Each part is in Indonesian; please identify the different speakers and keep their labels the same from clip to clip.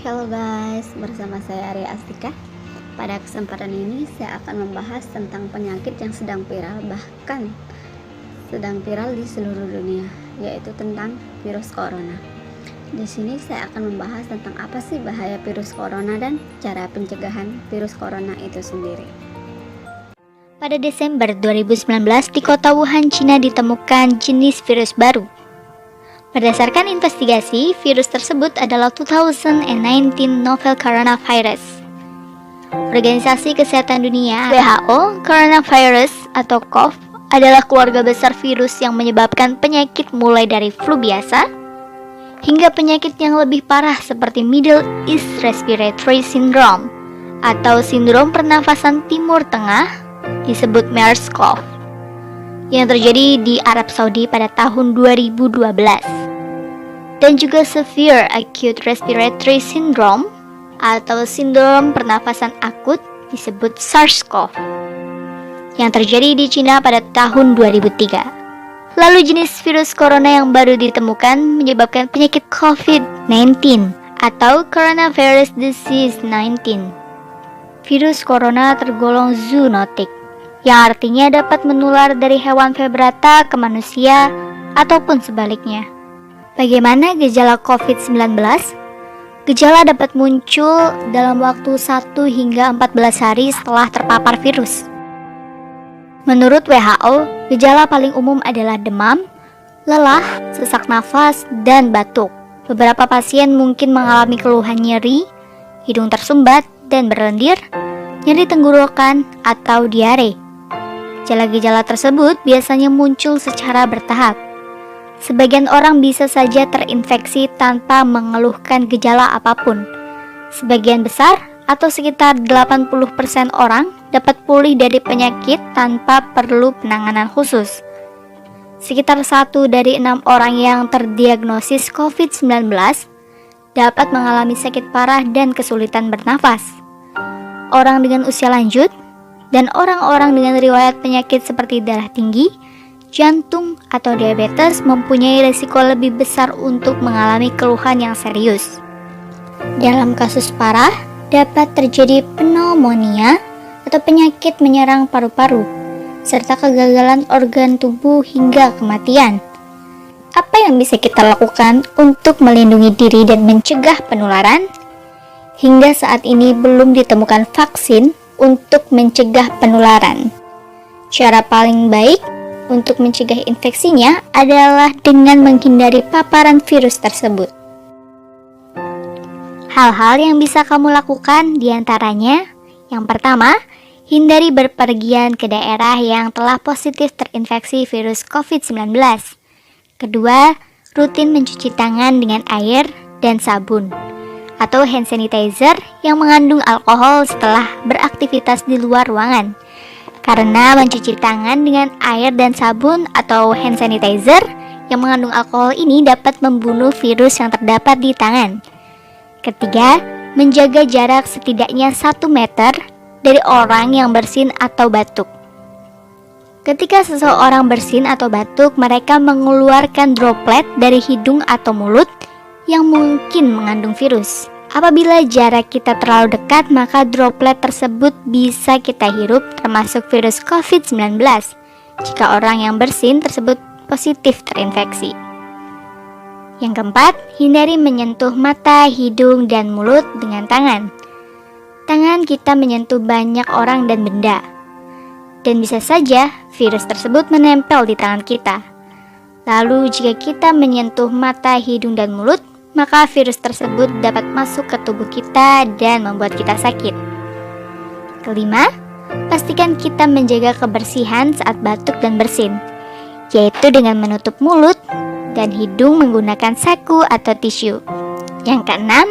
Speaker 1: Hello guys, bersama saya Arya Astika. Pada kesempatan ini saya akan membahas tentang penyakit yang sedang viral, bahkan sedang viral di seluruh dunia, yaitu tentang virus corona. Di sini saya akan membahas tentang apa sih bahaya virus corona dan cara pencegahan virus corona itu sendiri.
Speaker 2: Pada Desember 2019 di kota Wuhan, Cina ditemukan jenis virus baru. Berdasarkan investigasi, virus tersebut adalah 2019 novel coronavirus. Organisasi Kesehatan Dunia (WHO), coronavirus atau COV adalah keluarga besar virus yang menyebabkan penyakit mulai dari flu biasa hingga penyakit yang lebih parah seperti Middle East Respiratory Syndrome atau sindrom pernafasan Timur Tengah disebut MERS-CoV yang terjadi di Arab Saudi pada tahun 2012, dan juga Severe Acute Respiratory Syndrome atau sindrom pernafasan akut disebut SARS-CoV yang terjadi di Cina pada tahun 2003. Lalu jenis virus corona yang baru ditemukan menyebabkan penyakit COVID-19 atau Coronavirus Disease 19. Virus corona tergolong zoonotik, yang artinya dapat menular dari hewan vertebrata ke manusia ataupun sebaliknya. Bagaimana gejala COVID-19? Gejala dapat muncul dalam waktu 1 hingga 14 hari setelah terpapar virus. Menurut WHO, gejala paling umum adalah demam, lelah, sesak nafas, dan batuk. Beberapa pasien mungkin mengalami keluhan nyeri, hidung tersumbat dan berlendir, nyeri tenggorokan, atau diare. Gejala-gejala tersebut biasanya muncul secara bertahap. Sebagian orang bisa saja terinfeksi tanpa mengeluhkan gejala apapun. Sebagian besar atau sekitar 80% orang dapat pulih dari penyakit tanpa perlu penanganan khusus. Sekitar 1 dari 6 orang yang terdiagnosis COVID-19 dapat mengalami sakit parah dan kesulitan bernafas. Orang dengan usia lanjut dan orang-orang dengan riwayat penyakit seperti darah tinggi, jantung, atau diabetes mempunyai risiko lebih besar untuk mengalami keluhan yang serius. Dalam kasus parah, dapat terjadi pneumonia atau penyakit menyerang paru-paru, serta kegagalan organ tubuh hingga kematian. Apa yang bisa kita lakukan untuk melindungi diri dan mencegah penularan? Hingga saat ini belum ditemukan vaksin untuk mencegah penularan. Cara paling baik untuk mencegah infeksinya adalah dengan menghindari paparan virus tersebut. Hal-hal yang bisa kamu lakukan diantaranya, yang pertama, hindari berpergian ke daerah yang telah positif terinfeksi virus COVID-19. Kedua, rutin mencuci tangan dengan air dan sabun atau hand sanitizer yang mengandung alkohol setelah beraktivitas di luar ruangan. Karena mencuci tangan dengan air dan sabun atau hand sanitizer yang mengandung alkohol ini dapat membunuh virus yang terdapat di tangan. Ketiga, menjaga jarak setidaknya 1 meter dari orang yang bersin atau batuk. Ketika seseorang bersin atau batuk, mereka mengeluarkan droplet dari hidung atau mulut yang mungkin mengandung virus. Apabila jarak kita terlalu dekat, maka droplet tersebut bisa kita hirup, termasuk virus COVID-19 jika orang yang bersin tersebut positif terinfeksi. Yang keempat, hindari menyentuh mata, hidung, dan mulut dengan tangan. Tangan kita menyentuh banyak orang dan benda, dan bisa saja virus tersebut menempel di tangan kita. Lalu jika kita menyentuh mata, hidung, dan mulut, maka virus tersebut dapat masuk ke tubuh kita dan membuat kita sakit. Kelima, pastikan kita menjaga kebersihan saat batuk dan bersin, yaitu dengan menutup mulut dan hidung menggunakan saku atau tisu. Yang keenam,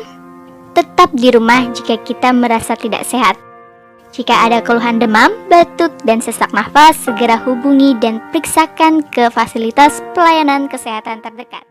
Speaker 2: tetap di rumah jika kita merasa tidak sehat. Jika ada keluhan demam, batuk, dan sesak nafas, segera hubungi dan periksakan ke fasilitas pelayanan kesehatan terdekat.